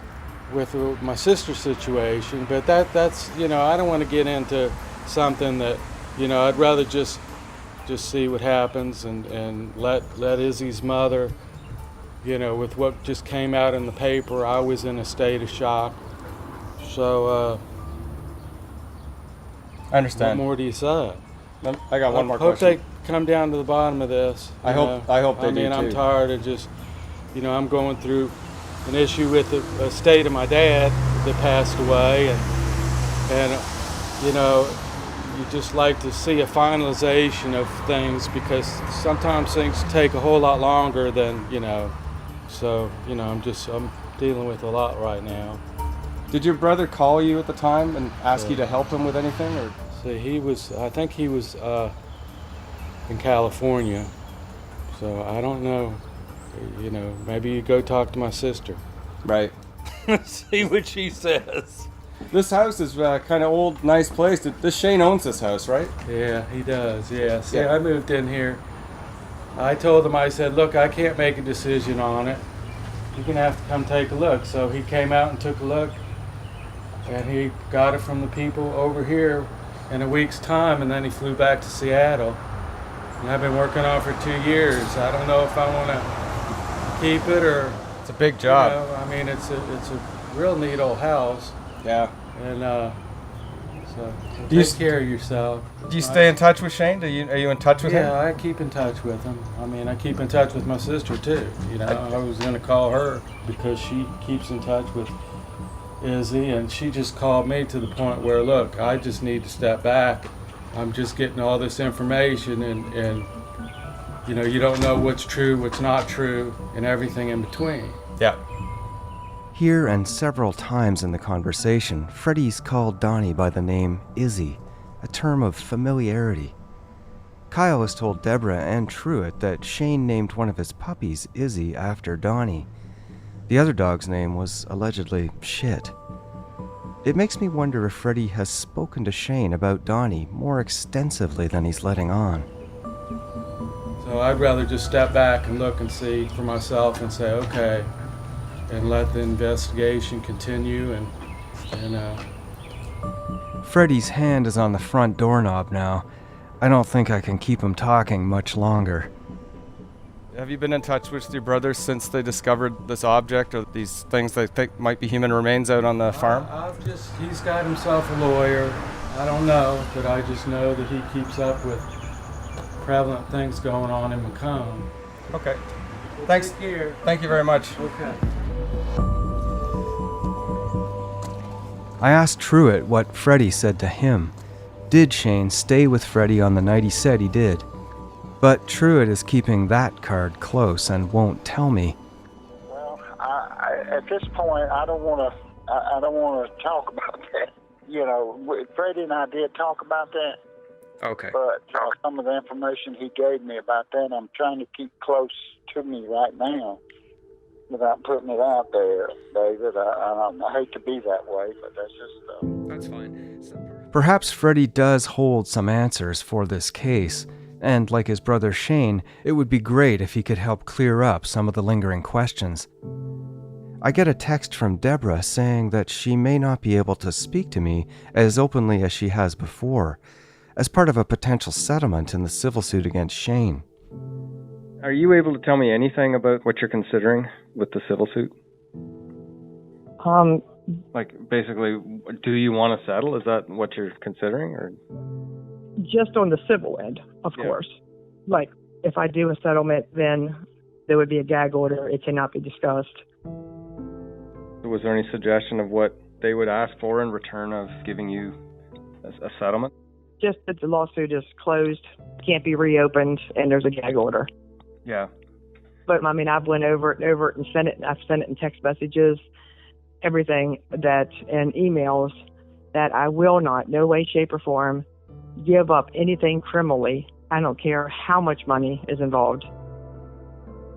Speaker 17: with my sister's situation, but that's, I don't want to get into something that, I'd rather just see what happens and let Izzy's mother, with what just came out in the paper, I was in a state of shock. So,
Speaker 5: I understand.
Speaker 17: What more do you say?
Speaker 5: I got one more
Speaker 17: question.
Speaker 5: question.
Speaker 17: I hope they come down to the bottom of this.
Speaker 5: I hope they do too.
Speaker 17: I'm tired of just, I'm going through an issue with the estate of my dad that passed away, and you just like to see a finalization of things because sometimes things take a whole lot longer than, so, I'm dealing with a lot right now.
Speaker 5: Did your brother call you at the time and ask you to help him with anything, or?
Speaker 17: See, I think he was in California, so I don't know, maybe you go talk to my sister.
Speaker 5: Right.
Speaker 17: See what she says.
Speaker 5: This house is kind of old, nice place. This Shane owns this house, right?
Speaker 17: Yeah, he does, yeah. See, I moved in here. I told him, I said, look, I can't make a decision on it. You're going to have to come take a look. So he came out and took a look, and he got it from the people over here in a week's time, and then he flew back to Seattle. And I've been working on it for 2 years. I don't know if I want to keep it or...
Speaker 5: It's a big job.
Speaker 17: You know, I mean, it's a real neat old house.
Speaker 5: Yeah.
Speaker 17: And so take care of yourself.
Speaker 5: Do you stay in touch with Shane? Are you in touch with him?
Speaker 17: Yeah, I keep in touch with him. I mean, I keep in touch with my sister too. You know, I was going to call her because she keeps in touch with Izzy, and she just called me to the point where, look, I just need to step back. I'm just getting all this information, and you know, you don't know what's true, what's not true, and everything in between.
Speaker 5: Yeah.
Speaker 2: Here and several times in the conversation, Freddie's called Donnie by the name Izzy, a term of familiarity. Kyle has told Debra and Truett that Shane named one of his puppies Izzy after Donnie. The other dog's name was allegedly Shit. It makes me wonder if Freddie has spoken to Shane about Donnie more extensively than he's letting on.
Speaker 17: So I'd rather just step back and look and see for myself and say, okay, and let the investigation continue and
Speaker 2: Freddie's hand is on the front doorknob now. I don't think I can keep him talking much longer.
Speaker 5: Have you been in touch with your brothers since they discovered this object or these things they think might be human remains out on the farm?
Speaker 17: He's got himself a lawyer. I don't know, but I just know that he keeps up with prevalent things going on in Macomb.
Speaker 5: Okay. Thanks.
Speaker 17: Here.
Speaker 5: Thank you very much.
Speaker 17: Okay.
Speaker 2: I asked Truett what Freddie said to him. Did Shane stay with Freddie on the night he said he did? But Truett is keeping that card close and won't tell me.
Speaker 7: Well, at this point, I don't want to talk about that. You know, Freddie and I did talk about that.
Speaker 5: Okay.
Speaker 7: But some of the information he gave me about that, I'm trying to keep close to me right now without putting it out there, David. I hate to be that way, but that's just...
Speaker 5: That's fine.
Speaker 2: Perhaps Freddie does hold some answers for this case, and like his brother Shane, it would be great if he could help clear up some of the lingering questions. I get a text from Debra saying that she may not be able to speak to me as openly as she has before, as part of a potential settlement in the civil suit against Shane.
Speaker 5: Are you able to tell me anything about what you're considering with the civil suit? Like, basically, do you want to settle? Is that what you're considering, or?
Speaker 4: Just on the civil end, of course. Like, if I do a settlement, then there would be a gag order. It cannot be discussed.
Speaker 5: Was there any suggestion of what they would ask for in return of giving you a settlement?
Speaker 4: Just that the lawsuit is closed, can't be reopened, and there's a gag order.
Speaker 5: Yeah.
Speaker 4: But, I mean, I've went over it and sent it, and I've sent it in text messages, everything that, and emails, that I will not, no way, shape, or form, give up anything criminally. I don't care how much money is involved.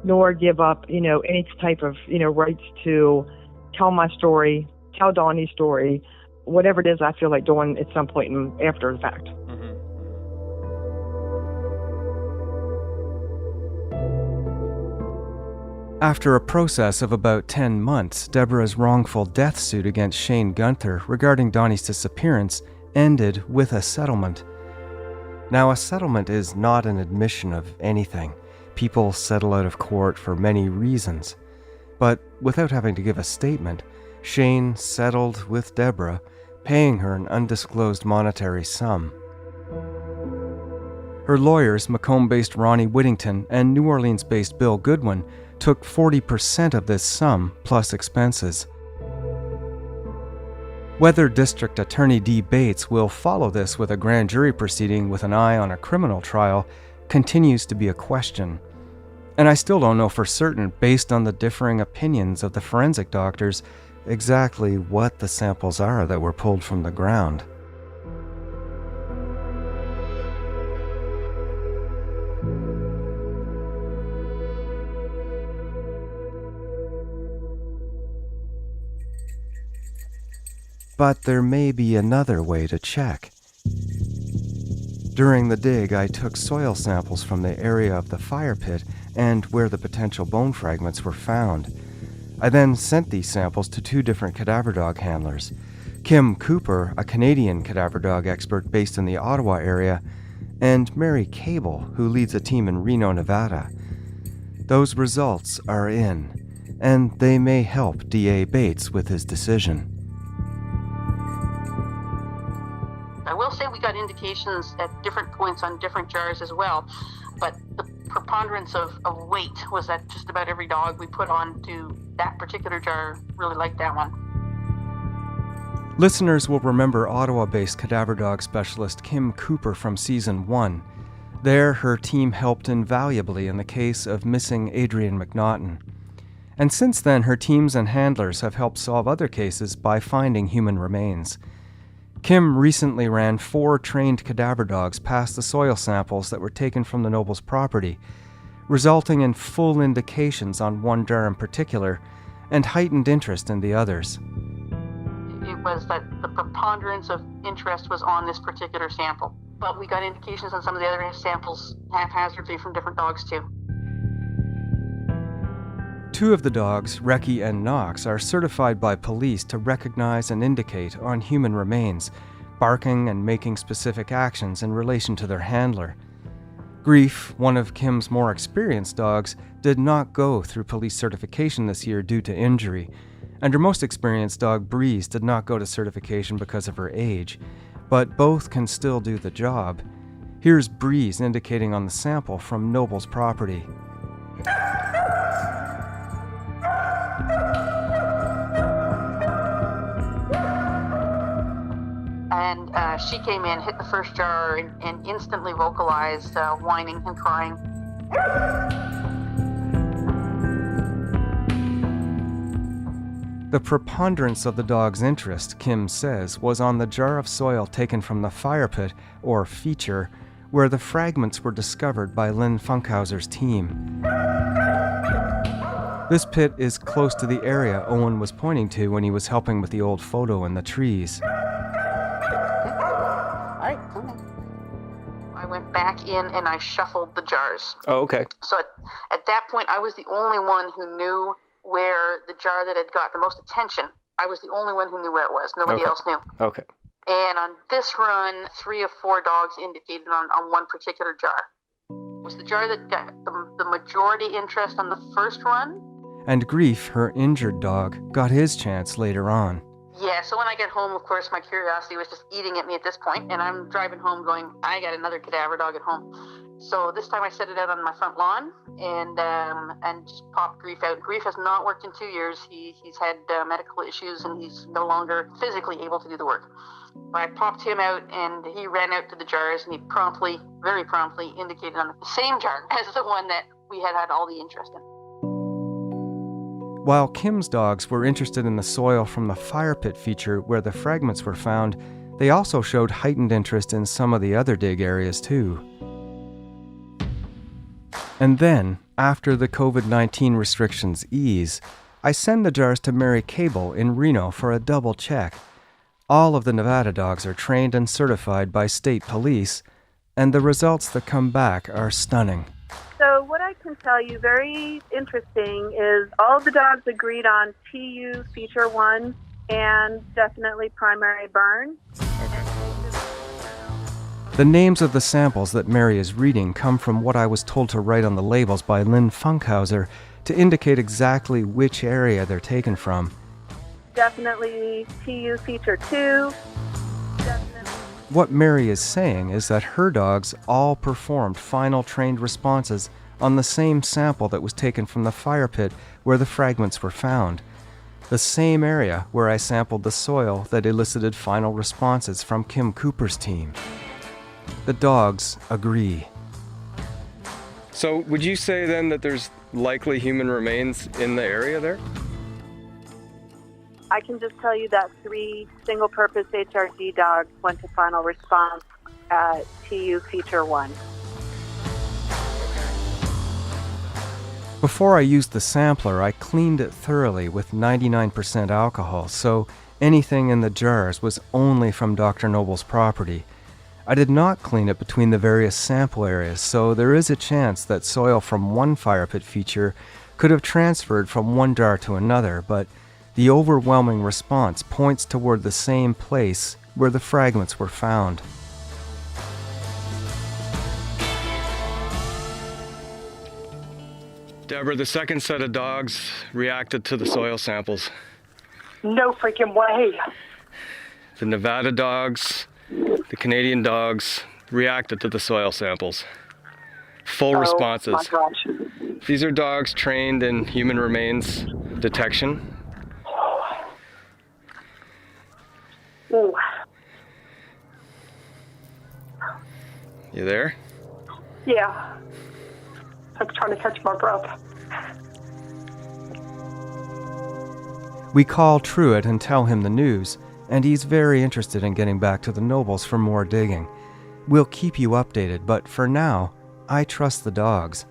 Speaker 4: Nor give up, any type of, rights to tell my story, tell Donnie's story, whatever it is I feel like doing at some point after the fact.
Speaker 2: After a process of about 10 months, Deborah's wrongful death suit against Shane Gunther regarding Donnie's disappearance ended with a settlement. Now, a settlement is not an admission of anything. People settle out of court for many reasons. But without having to give a statement, Shane settled with Debra, paying her an undisclosed monetary sum. Her lawyers, Macomb-based Ronnie Whittington and New Orleans-based Bill Goodwin, took 40% of this sum plus expenses. Whether District Attorney Dee Bates will follow this with a grand jury proceeding with an eye on a criminal trial continues to be a question. And I still don't know for certain, based on the differing opinions of the forensic doctors, exactly what the samples are that were pulled from the ground. But there may be another way to check. During the dig, I took soil samples from the area of the fire pit and where the potential bone fragments were found. I then sent these samples to 2 different cadaver dog handlers. Kim Cooper, a Canadian cadaver dog expert based in the Ottawa area, and Mary Cable, who leads a team in Reno, Nevada. Those results are in, and they may help D.A. Bates with his decision.
Speaker 18: I will say we got indications at different points on different jars as well, but the preponderance of weight was that just about every dog we put onto that particular jar really liked that one.
Speaker 2: Listeners will remember Ottawa-based cadaver dog specialist Kim Cooper from Season 1. There, her team helped invaluably in the case of missing Adrian McNaughton. And since then, her teams and handlers have helped solve other cases by finding human remains. Kim recently ran 4 trained cadaver dogs past the soil samples that were taken from the Nobles' property, resulting in full indications on one jar in particular and heightened interest in the others.
Speaker 18: It was that the preponderance of interest was on this particular sample, but we got indications on some of the other samples haphazardly from different dogs too.
Speaker 2: 2 of the dogs, Reki and Knox, are certified by police to recognize and indicate on human remains, barking and making specific actions in relation to their handler. Grief, one of Kim's more experienced dogs, did not go through police certification this year due to injury, and her most experienced dog, Breeze, did not go to certification because of her age, but both can still do the job. Here's Breeze indicating on the sample from Noble's property.
Speaker 18: And she came in, hit the first jar, and instantly vocalized whining and crying.
Speaker 2: The preponderance of the dog's interest, Kim says, was on the jar of soil taken from the fire pit, or feature, where the fragments were discovered by Lynn Funkhauser's team. This pit is close to the area Owen was pointing to when he was helping with the old photo in the trees.
Speaker 18: I went back in and I shuffled the jars.
Speaker 2: Oh, okay.
Speaker 18: So at that point, I was the only one who knew where the jar that had got the most attention, I was the only one who knew where it was. Nobody else knew.
Speaker 2: Okay.
Speaker 18: And on this run, 3 of 4 dogs indicated on one particular jar. It was the jar that got the majority interest on the first run.
Speaker 2: And Grief, her injured dog, got his chance later on.
Speaker 18: Yeah, so when I get home, of course, my curiosity was just eating at me at this point, and I'm driving home going, I got another cadaver dog at home. So this time I set it out on my front lawn and just popped Grief out. Grief has not worked in 2 years. He's had medical issues, and he's no longer physically able to do the work. But I popped him out, and he ran out to the jars, and he promptly, very promptly, indicated on the same jar as the one that we had all the interest in.
Speaker 2: While Kim's dogs were interested in the soil from the fire pit feature where the fragments were found, they also showed heightened interest in some of the other dig areas too. And then, after the COVID-19 restrictions ease, I send the jars to Mary Cable in Reno for a double check. All of the Nevada dogs are trained and certified by state police, and the results that come back are stunning.
Speaker 19: So what I can tell you, very interesting, is all of the dogs agreed on TU feature 1 and definitely primary burn.
Speaker 2: The names of the samples that Mary is reading come from what I was told to write on the labels by Lynn Funkhauser to indicate exactly which area they're taken from.
Speaker 19: Definitely TU feature 2.
Speaker 2: What Mary is saying is that her dogs all performed final trained responses on the same sample that was taken from the fire pit where the fragments were found, the same area where I sampled the soil that elicited final responses from Kim Cooper's team. The dogs agree.
Speaker 5: So would you say then that there's likely human remains in the area there?
Speaker 19: I can just tell you that 3 single-purpose HRG dogs went to final response at TU feature 1.
Speaker 2: Before I used the sampler, I cleaned it thoroughly with 99% alcohol, so Anything in the jars was only from Dr. Noble's property. I did not clean it between the various sample areas, so there is a chance that soil from one fire pit feature could have transferred from one jar to another, but the overwhelming response points toward the same place where the fragments were found.
Speaker 5: Debra, the second set of dogs reacted to the soil samples.
Speaker 20: No freaking way.
Speaker 5: The Nevada dogs, the Canadian dogs reacted to the soil samples. Full responses.
Speaker 20: Oh my gosh.
Speaker 5: These are dogs trained in human remains detection.
Speaker 20: Ooh.
Speaker 5: You there?
Speaker 20: Yeah. I'm trying to catch my breath.
Speaker 2: We call Truett and tell him the news, and he's very interested in getting back to the Nobles for more digging. We'll keep you updated, but for now, I trust the dogs.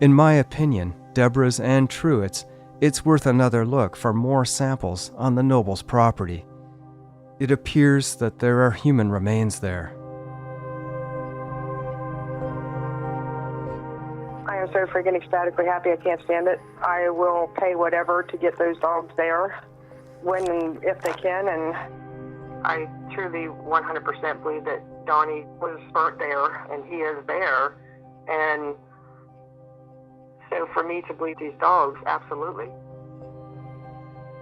Speaker 2: In my opinion, Debra's and Truett's, it's worth another look for more samples on the Nobles' property. It appears that there are human remains there.
Speaker 4: I am so freaking ecstatically happy. I can't stand it. I will pay whatever to get those dogs there when and if they can. And I truly 100% believe that Donnie was burnt there and he is there. And so for me to believe these dogs, absolutely.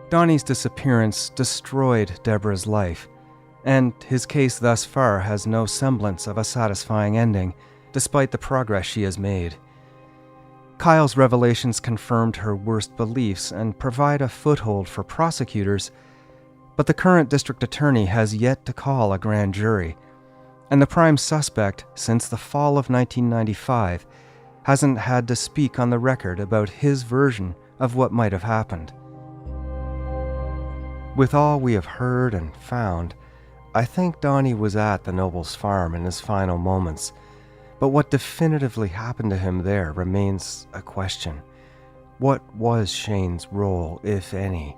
Speaker 2: Donnie's disappearance destroyed Debra's life, and his case thus far has no semblance of a satisfying ending, despite the progress she has made. Kyle's revelations confirmed her worst beliefs and provide a foothold for prosecutors, but the current district attorney has yet to call a grand jury, and the prime suspect, since the fall of 1995, hasn't had to speak on the record about his version of what might have happened. With all we have heard and found, I think Donnie was at the Nobles' farm in his final moments, but what definitively happened to him there remains a question. What was Shane's role, if any?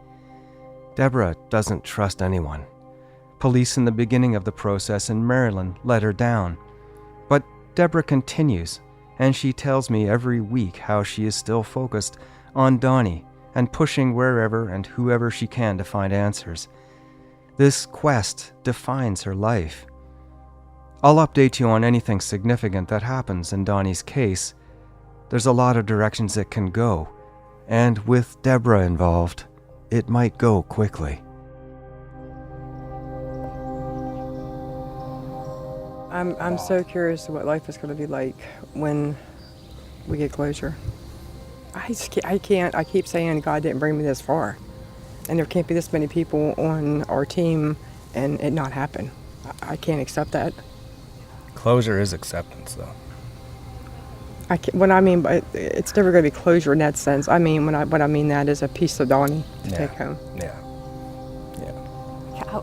Speaker 2: Debra doesn't trust anyone. Police in the beginning of the process in Maryland let her down, but Debra continues, and she tells me every week how she is still focused on Donnie and pushing wherever and whoever she can to find answers. This quest defines her life. I'll update you on anything significant that happens in Donnie's case. There's a lot of directions it can go, and with Debra involved, it might go quickly.
Speaker 6: I'm so curious what life is going to be like when we get closure. I can't. I keep saying God didn't bring me this far, and there can't be this many people on our team and it not happen. I can't accept that.
Speaker 5: Closure is acceptance, though.
Speaker 6: What I mean by it's never going to be closure in that sense. I mean what I mean that is a piece of Donnie to take home.
Speaker 5: Yeah.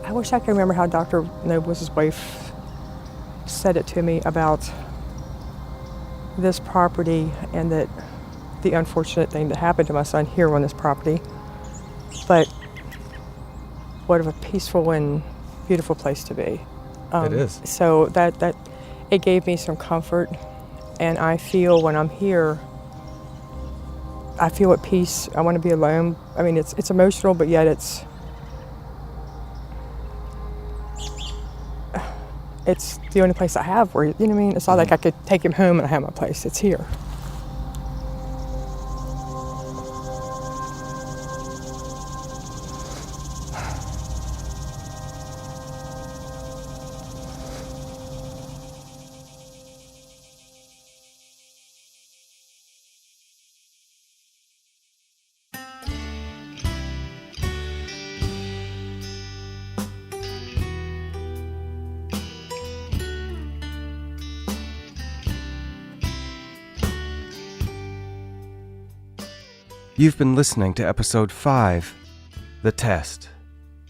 Speaker 6: I wish I could remember how Dr. Nobles' wife said it to me about this property and that the unfortunate thing that happened to my son here on this property. But what a peaceful and beautiful place to be.
Speaker 5: It is.
Speaker 6: So that it gave me some comfort, and I feel when I'm here, I feel at peace. I want to be alone. I mean, it's emotional, but yet it's the only place I have where, you know what I mean? It's not like I could take him home and I have my place. It's here.
Speaker 2: You've been listening to episode 5, The Test.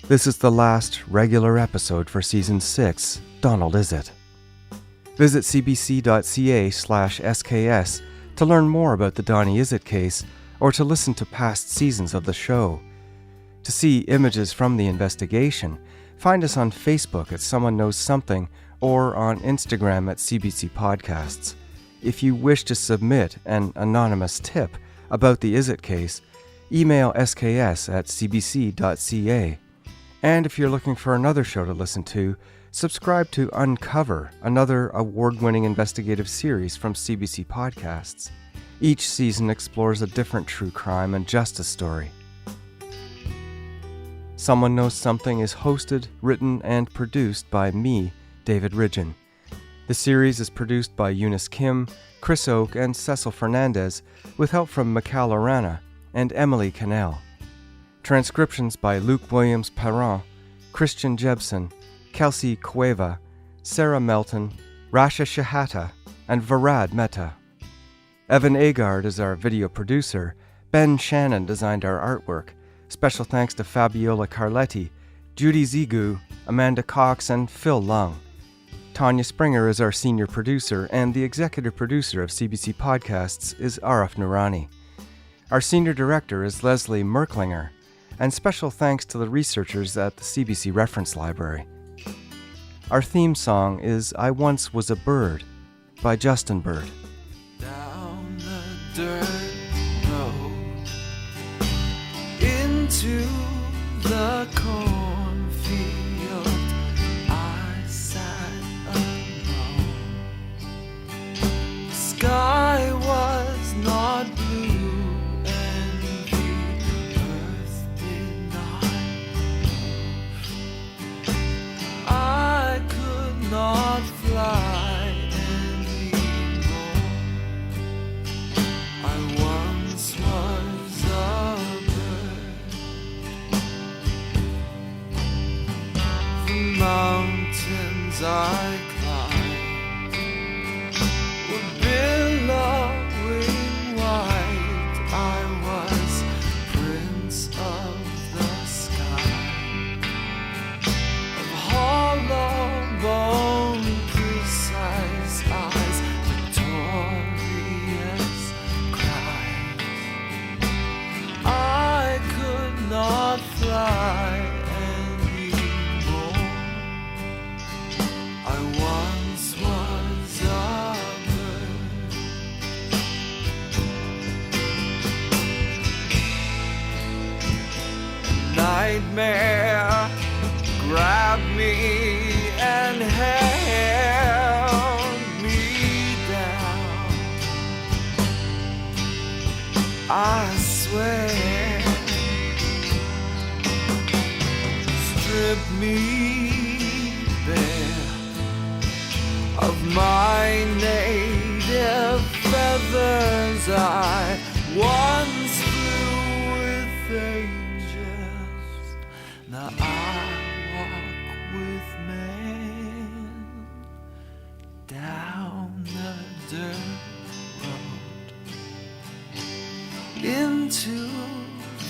Speaker 2: This is the last regular episode for season 6, Donald Is It. Visit cbc.ca/SKS to learn more about the Donnie Is It case or to listen to past seasons of the show. To see images from the investigation, find us on Facebook at Someone Knows Something or on Instagram at CBC Podcasts. If you wish to submit an anonymous tip about the Is It case, email sks@cbc.ca. And if you're looking for another show to listen to, subscribe to Uncover, another award-winning investigative series from CBC Podcasts. Each season explores a different true crime and justice story. Someone Knows Something is hosted, written, and produced by me, David Ridgen. The series is produced by Eunice Kim, Chris Oak, and Cecil Fernandez, with help from Mikal Arana and Emily Cannell. Transcriptions by Luke Williams-Perron, Christian Jebsen, Kelsey Cueva, Sarah Melton, Rasha Shahata, and Varad Mehta. Evan Agard is our video producer. Ben Shannon designed our artwork. Special thanks to Fabiola Carletti, Judy Zigu, Amanda Cox, and Phil Lung. Tanya Springer is our senior producer, and the executive producer of CBC Podcasts is Arif Noorani. Our senior director is Leslie Merklinger, and special thanks to the researchers at the CBC Reference Library. Our theme song is I Once Was a Bird by Justin Bird.
Speaker 21: Down the dirt road into the cornfield I sat alone. The sky was not blue and the earth did not move. I could not fly anymore. I once was a mountains I climbed were billowing white. I was prince of the sky, of hollow bone, precise eyes, victorious cries. I could not fly. Nightmare grabbed me and held me down. I swear, stripped me bare of my native feathers. I once flew with angels. Now I walk with men down the dirt road into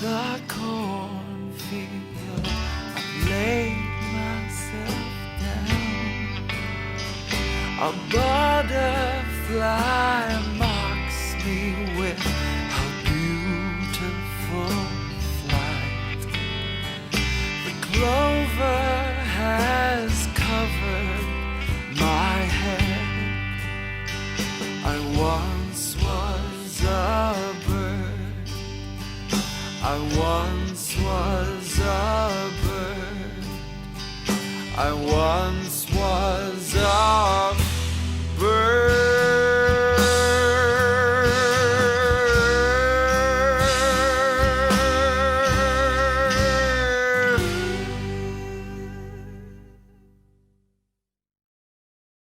Speaker 21: the cornfield. I laid myself down. A butterfly mocks me with her beautiful flight. Clover has covered my head. I once was a bird. I once was a bird. I once was